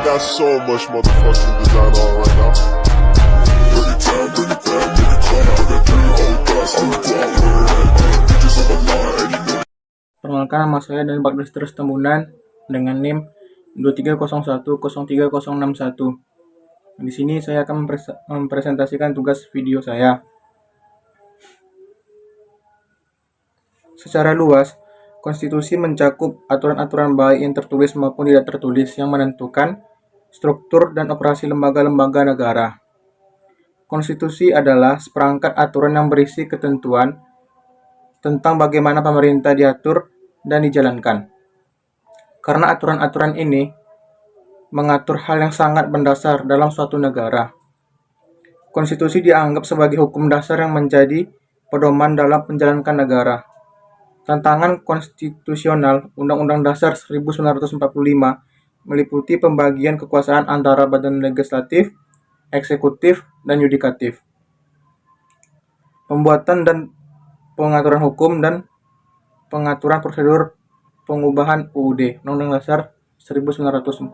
got so much motherfucking design on right now. Bring it down, nigga, come out that three old guys. I'm bitches on my line, and you know. Perkenalkan, nama saya dan Bagdas Terus Tembunan dengan NIM 2301036061. Di sini saya akan mempresentasikan tugas video saya. Secara luas, konstitusi mencakup aturan-aturan baik yang tertulis maupun tidak tertulis yang menentukan struktur dan operasi lembaga-lembaga negara. Konstitusi adalah seperangkat aturan yang berisi ketentuan tentang bagaimana pemerintah diatur dan dijalankan. Karena aturan-aturan ini mengatur hal yang sangat mendasar dalam suatu negara. Konstitusi dianggap sebagai hukum dasar yang menjadi pedoman dalam menjalankan negara. Tantangan konstitusional Undang-Undang Dasar 1945 meliputi pembagian kekuasaan antara badan legislatif, eksekutif, dan yudikatif. Pembuatan dan pengaturan hukum dan pengaturan prosedur pengubahan UUD Undang-Undang Dasar 1945.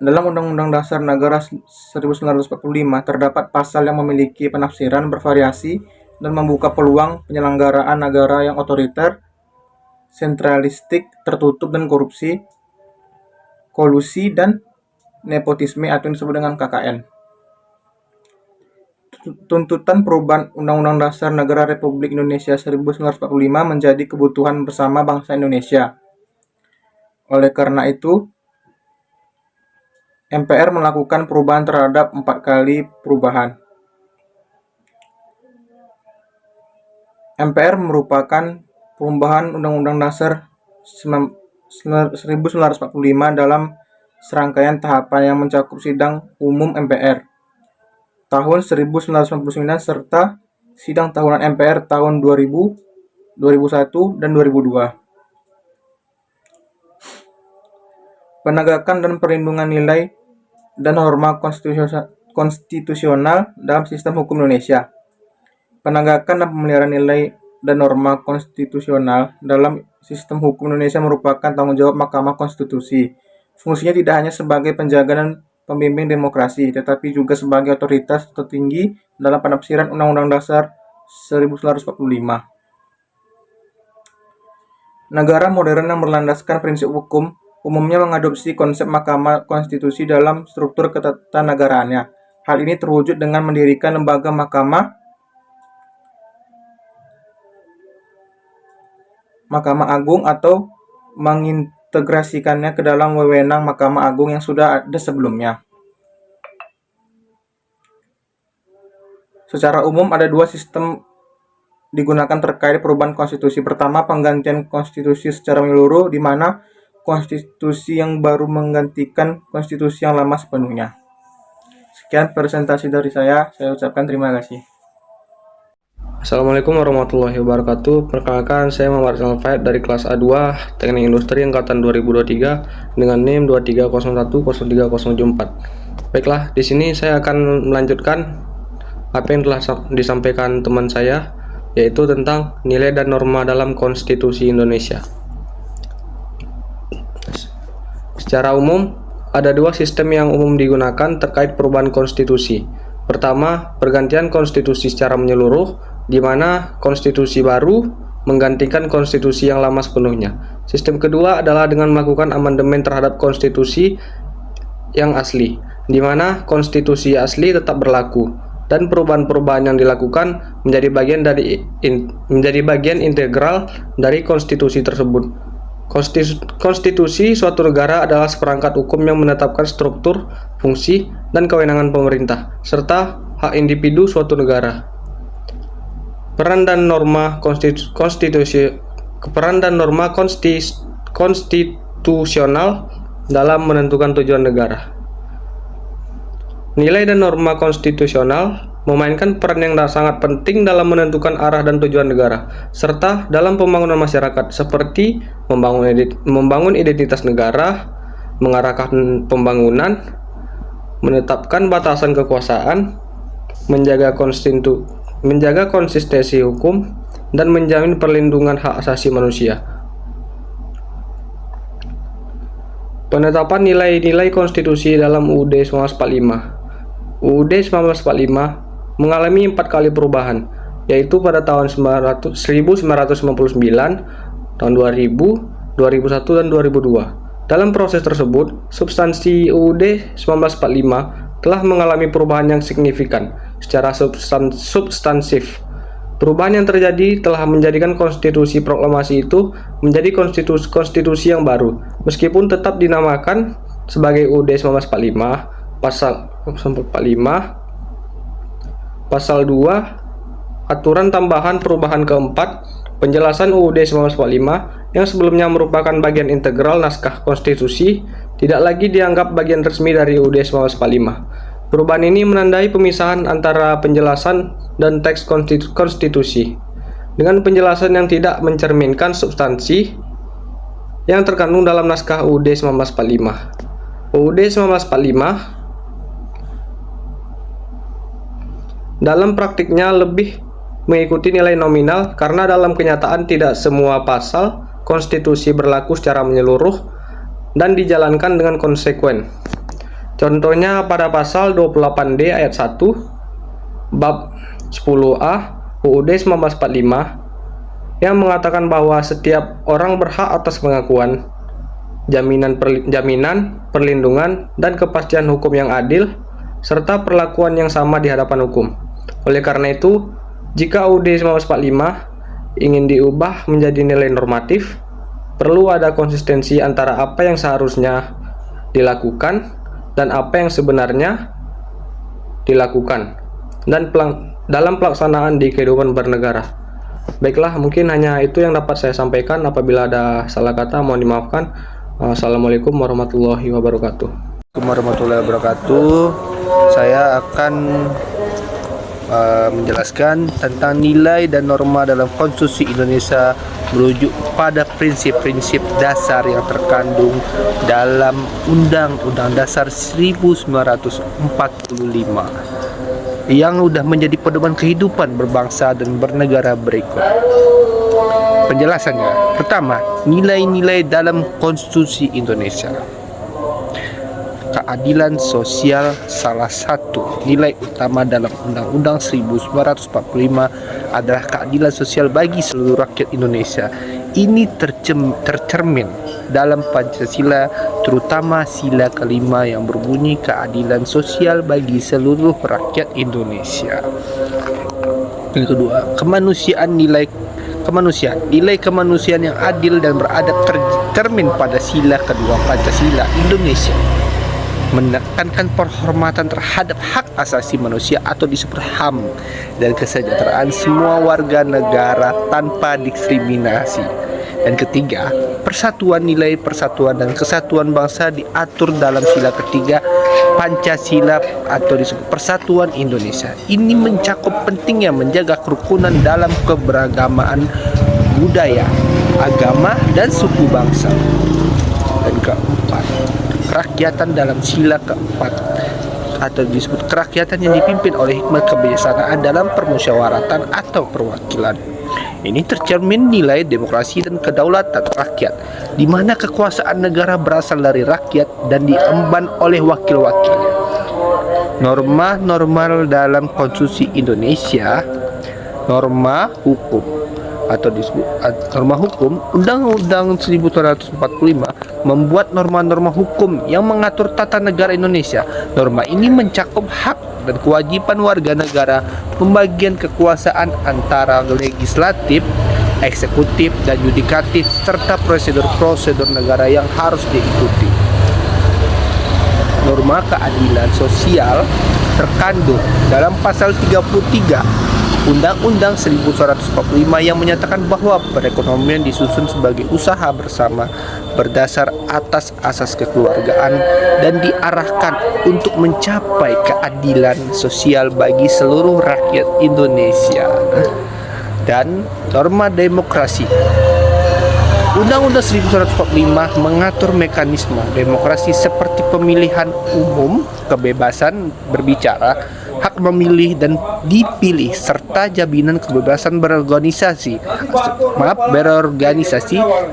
Dalam Undang-Undang Dasar Negara 1945 terdapat pasal yang memiliki penafsiran bervariasi dan membuka peluang penyelenggaraan negara yang otoriter, sentralistik, tertutup, dan korupsi, kolusi, dan nepotisme atau yang disebut dengan KKN. Tuntutan perubahan Undang-Undang Dasar Negara Republik Indonesia 1945 menjadi kebutuhan bersama bangsa Indonesia. Oleh karena itu, MPR melakukan perubahan terhadap 4 kali perubahan. MPR merupakan perubahan Undang-Undang Dasar 1945 dalam serangkaian tahapan yang mencakup sidang umum MPR tahun 1999 serta sidang tahunan MPR tahun 2000, 2001, dan 2002. Penegakan dan perlindungan nilai dan norma konstitusional dalam sistem hukum Indonesia. Penegakan dan pemeliharaan nilai dan norma konstitusional dalam sistem hukum Indonesia merupakan tanggung jawab Mahkamah Konstitusi. Fungsinya tidak hanya sebagai penjaga dan pembimbing demokrasi, tetapi juga sebagai otoritas tertinggi dalam penafsiran Undang-Undang Dasar 1945. Negara modern yang berlandaskan prinsip hukum umumnya mengadopsi konsep Mahkamah Konstitusi dalam struktur ketatanegaraan. Hal ini terwujud dengan mendirikan lembaga Mahkamah Agung atau mengintegrasikannya ke dalam wewenang Mahkamah Agung yang sudah ada sebelumnya. Secara umum ada 2 sistem digunakan terkait perubahan konstitusi. Pertama, penggantian konstitusi secara menyeluruh, di mana konstitusi yang baru menggantikan konstitusi yang lama sepenuhnya. Sekian presentasi dari saya ucapkan terima kasih. Assalamualaikum warahmatullahi wabarakatuh. Perkenalkan, saya Muhammad Salfait dari kelas A2 Teknik Industri angkatan 2023 dengan NIM 23010304. Baiklah, di sini saya akan melanjutkan apa yang telah disampaikan teman saya, yaitu tentang nilai dan norma dalam Konstitusi Indonesia. Secara umum, ada 2 sistem yang umum digunakan terkait perubahan konstitusi. Pertama, pergantian konstitusi secara menyeluruh, di mana konstitusi baru menggantikan konstitusi yang lama sepenuhnya. Sistem kedua adalah dengan melakukan amandemen terhadap konstitusi yang asli, di mana konstitusi asli tetap berlaku dan perubahan-perubahan yang dilakukan menjadi bagian integral dari konstitusi tersebut. Konstitusi suatu negara adalah seperangkat hukum yang menetapkan struktur, fungsi, dan kewenangan pemerintah serta hak individu suatu negara. Peran dan norma konstitusional dalam menentukan tujuan negara. Nilai dan norma konstitusional memainkan peran yang sangat penting dalam menentukan arah dan tujuan negara, serta dalam pembangunan masyarakat, seperti membangun identitas negara, mengarahkan pembangunan, menetapkan batasan kekuasaan, menjaga konsistensi hukum, dan menjamin perlindungan hak asasi manusia. Penetapan nilai-nilai konstitusi dalam UUD 1945. UUD 1945 mengalami 4 kali perubahan, yaitu pada tahun 1999, tahun 2000, 2001, dan 2002. Dalam proses tersebut, substansi UUD 1945 telah mengalami perubahan yang signifikan secara substansif. Perubahan yang terjadi telah menjadikan konstitusi proklamasi itu menjadi konstitusi yang baru, meskipun tetap dinamakan sebagai UUD 1945, Pasal 2, Aturan Tambahan Perubahan keempat, penjelasan UUD 1945 yang sebelumnya merupakan bagian integral naskah konstitusi, tidak lagi dianggap bagian resmi dari UUD 1945. Perubahan ini menandai pemisahan antara penjelasan dan teks konstitusi, dengan penjelasan yang tidak mencerminkan substansi yang terkandung dalam naskah UUD 1945. UUD 1945 dalam praktiknya lebih mengikuti nilai nominal karena dalam kenyataan tidak semua pasal konstitusi berlaku secara menyeluruh dan dijalankan dengan konsekuen. Contohnya pada pasal 28D ayat 1 bab 10A UUD 1945 yang mengatakan bahwa setiap orang berhak atas pengakuan, jaminan, perlindungan, dan kepastian hukum yang adil serta perlakuan yang sama di hadapan hukum. Oleh karena itu, jika UUD 1945 ingin diubah menjadi nilai normatif, perlu ada konsistensi antara apa yang seharusnya dilakukan dan apa yang sebenarnya dilakukan dan dalam pelaksanaan di kehidupan bernegara. Baiklah, mungkin hanya itu yang dapat saya sampaikan. Apabila ada salah kata, mohon dimaafkan. Assalamualaikum warahmatullahi wabarakatuh. Saya akan menjelaskan tentang nilai dan norma dalam Konstitusi Indonesia merujuk pada prinsip-prinsip dasar yang terkandung dalam Undang-Undang Dasar 1945 yang sudah menjadi pedoman kehidupan berbangsa dan bernegara berikut. Penjelasannya, pertama, nilai-nilai dalam Konstitusi Indonesia. Keadilan sosial salah satu nilai utama dalam Undang-Undang 1945 adalah keadilan sosial bagi seluruh rakyat Indonesia. Ini tercermin dalam Pancasila, terutama sila kelima yang berbunyi keadilan sosial bagi seluruh rakyat Indonesia. Yang kedua, nilai kemanusiaan yang adil dan beradab tercermin pada sila kedua Pancasila Indonesia, menekankan penghormatan terhadap hak asasi manusia atau disebut HAM dan kesejahteraan semua warga negara tanpa diskriminasi. Dan ketiga, nilai persatuan dan kesatuan bangsa diatur dalam sila ketiga Pancasila atau disebut Persatuan Indonesia. Ini mencakup pentingnya menjaga kerukunan dalam keberagaman budaya, agama, dan suku bangsa. Dan keempat, kerakyatan dalam sila keempat atau disebut kerakyatan yang dipimpin oleh hikmat kebijaksanaan dalam permusyawaratan atau perwakilan. Ini tercermin nilai demokrasi dan kedaulatan rakyat, di mana kekuasaan negara berasal dari rakyat dan diemban oleh wakil-wakilnya. Norma-norma dalam Konstitusi Indonesia, norma hukum atau disebut norma hukum. Undang-Undang 1945 membuat norma-norma hukum yang mengatur tata negara Indonesia. Norma ini mencakup hak dan kewajiban warga negara, pembagian kekuasaan antara legislatif, eksekutif, dan yudikatif, serta prosedur-prosedur negara yang harus diikuti. Norma keadilan sosial terkandung dalam pasal 33 Undang-Undang 1945 yang menyatakan bahwa perekonomian disusun sebagai usaha bersama berdasar atas asas kekeluargaan dan diarahkan untuk mencapai keadilan sosial bagi seluruh rakyat Indonesia. Dan norma demokrasi. Undang-Undang 1945 mengatur mekanisme demokrasi seperti pemilihan umum, kebebasan berbicara, hak memilih dan dipilih, serta jaminan kebebasan berorganisasi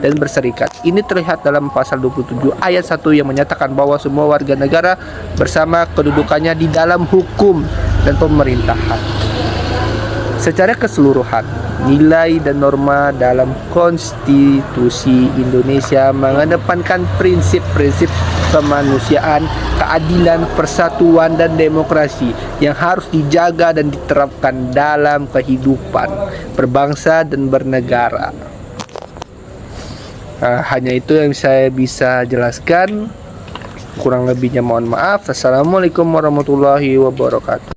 dan berserikat. Ini terlihat dalam pasal 27 ayat 1 yang menyatakan bahwa semua warga negara bersama kedudukannya di dalam hukum dan pemerintahan. Secara keseluruhan, nilai dan norma dalam konstitusi Indonesia mengedepankan prinsip-prinsip kemanusiaan, keadilan, persatuan, dan demokrasi yang harus dijaga dan diterapkan dalam kehidupan berbangsa dan bernegara. Hanya itu yang saya bisa jelaskan. Kurang lebihnya mohon maaf. Assalamualaikum warahmatullahi wabarakatuh.